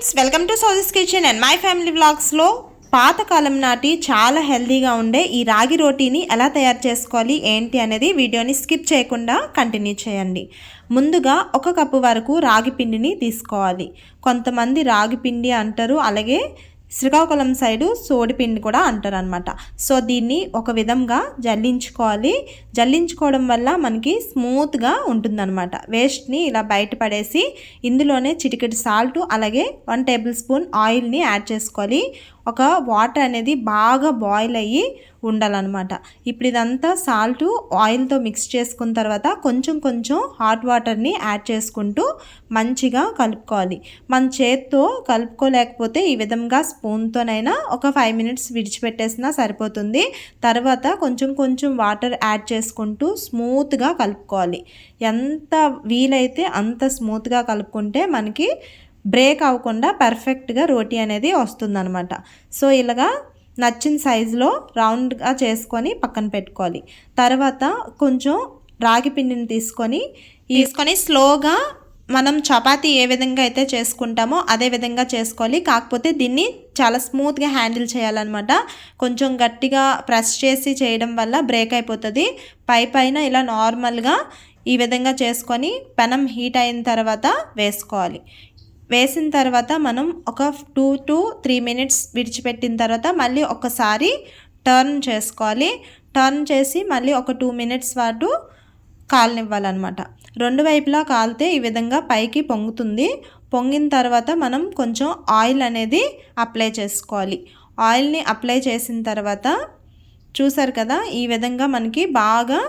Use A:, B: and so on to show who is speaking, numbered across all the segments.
A: Friends, welcome to Sowji's kitchen and my family వ్లాగ్స్లో పాతకాలం నాటి చాలా హెల్తీగా ఉండే ఈ రాగి రోటీని ఎలా తయారు చేసుకోవాలి ఏంటి అనేది వీడియోని స్కిప్ చేయకుండా కంటిన్యూ చేయండి. ముందుగా 1 కప్పు వరకు రాగి పిండిని తీసుకోవాలి. కొంతమంది రాగి పిండి అంటారు, అలాగే శ్రీకాకుళం సైడు సోడిపిండి కూడా అంటారు అనమాట. సో దీన్ని ఒక విధంగా జల్లించుకోవాలి. జల్లించుకోవడం వల్ల మనకి స్మూత్గా ఉంటుందన్నమాట. వేస్ట్ని ఇలా బయట పడేసి ఇందులోనే చిటికెడు సాల్ట్ అలాగే 1 టేబుల్ స్పూన్ ఆయిల్ని యాడ్ చేసుకోవాలి. ఒక వాటర్ అనేది బాగా బాయిల్ అయ్యి ఉండాలన్నమాట. ఇప్పుడు ఇదంతా సాల్ట్ ఆయిల్తో మిక్స్ చేసుకున్న తర్వాత కొంచెం కొంచెం హాట్ వాటర్ని యాడ్ చేసుకుంటూ మంచిగా కలుపుకోవాలి. మన చేత్తో కలుపుకోలేకపోతే ఈ విధంగా స్పూన్తోనైనా ఒక 5 మినిట్స్ విడిచిపెట్టేసినా సరిపోతుంది. తర్వాత కొంచెం కొంచెం వాటర్ యాడ్ చేసుకుంటూ స్మూత్గా కలుపుకోవాలి. ఎంత వీలైతే అంత స్మూత్గా కలుపుకుంటే మనకి బ్రేక్ అవ్వకుండా పర్ఫెక్ట్గా రోటీ అనేది వస్తుందన్నమాట. సో ఇలాగా నచ్చిన సైజులో రౌండ్గా చేసుకొని పక్కన పెట్టుకోవాలి. తర్వాత కొంచెం రాగి పిండిని తీసుకొని స్లోగా మనం చపాతీ ఏ విధంగా అయితే చేసుకుంటామో అదే విధంగా చేసుకోవాలి. కాకపోతే దీన్ని చాలా స్మూత్గా హ్యాండిల్ చేయాలన్నమాట. కొంచెం గట్టిగా ప్రెస్ చేసి చేయడం వల్ల బ్రేక్ అయిపోతుంది. పైన ఇలా నార్మల్గా ఈ విధంగా చేసుకొని పెనం హీట్ అయిన తర్వాత వేసుకోవాలి. వేసిన తర్వాత మనం ఒక 2 to 3 మినిట్స్ విడిచిపెట్టిన తర్వాత మళ్ళీ ఒకసారి టర్న్ చేసుకోవాలి. టర్న్ చేసి మళ్ళీ ఒక 2 మినిట్స్ పాటు కాలనివ్వాలన్నమాట. 2 వైపులా కాలితే ఈ విధంగా పైకి పొంగుతుంది. పొంగిన తర్వాత మనం కొంచెం ఆయిల్ అనేది అప్లై చేసుకోవాలి. ఆయిల్ని అప్లై చేసిన తర్వాత చూసారు కదా, ఈ విధంగా మనకి బాగా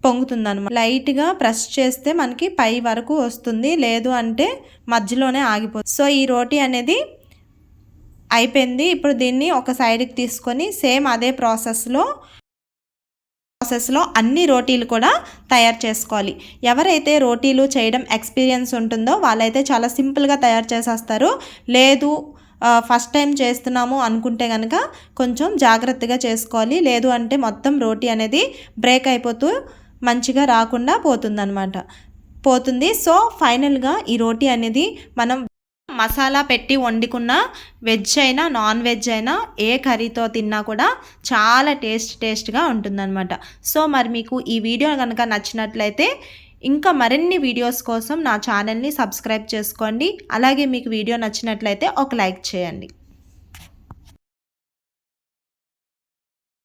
A: పొంగుతుందన్నమాట. లైట్గా ప్రెస్ చేస్తే మనకి పై వరకు వస్తుంది, లేదు అంటే మధ్యలోనే ఆగిపోతుంది. సో ఈ రోటీ అనేది అయిపోయింది. ఇప్పుడు దీన్ని ఒక సైడ్కి తీసుకొని సేమ్ అదే ప్రాసెస్లో అన్ని రోటీలు కూడా తయారు చేసుకోవాలి. ఎవరైతే రోటీలు చేయడం ఎక్స్పీరియన్స్ ఉంటుందో వాళ్ళైతే చాలా సింపుల్గా తయారు చేసేస్తారు. లేదు ఫస్ట్ టైం చేస్తున్నాము అనుకుంటే కనుక కొంచెం జాగ్రత్తగా చేసుకోవాలి. లేదు అంటే మొత్తం రోటీ అనేది బ్రేక్ అయిపోతూ మంచిగా రాకుండా పోతుంది. సో ఫైనల్గా ఈ రోటీ అనేది మనం మసాలా పెట్టి వండుకున్న వెజ్ అయినా నాన్ వెజ్ అయినా ఏ కర్రీతో తిన్నా కూడా చాలా టేస్ట్గా ఉంటుందన్నమాట. సో మరి మీకు ఈ వీడియో కనుక నచ్చినట్లయితే ఇంకా మరిన్ని వీడియోస్ కోసం నా ఛానల్ని సబ్స్క్రైబ్ చేసుకోండి. అలాగే మీకు వీడియో నచ్చినట్లయితే ఒక లైక్ చేయండి.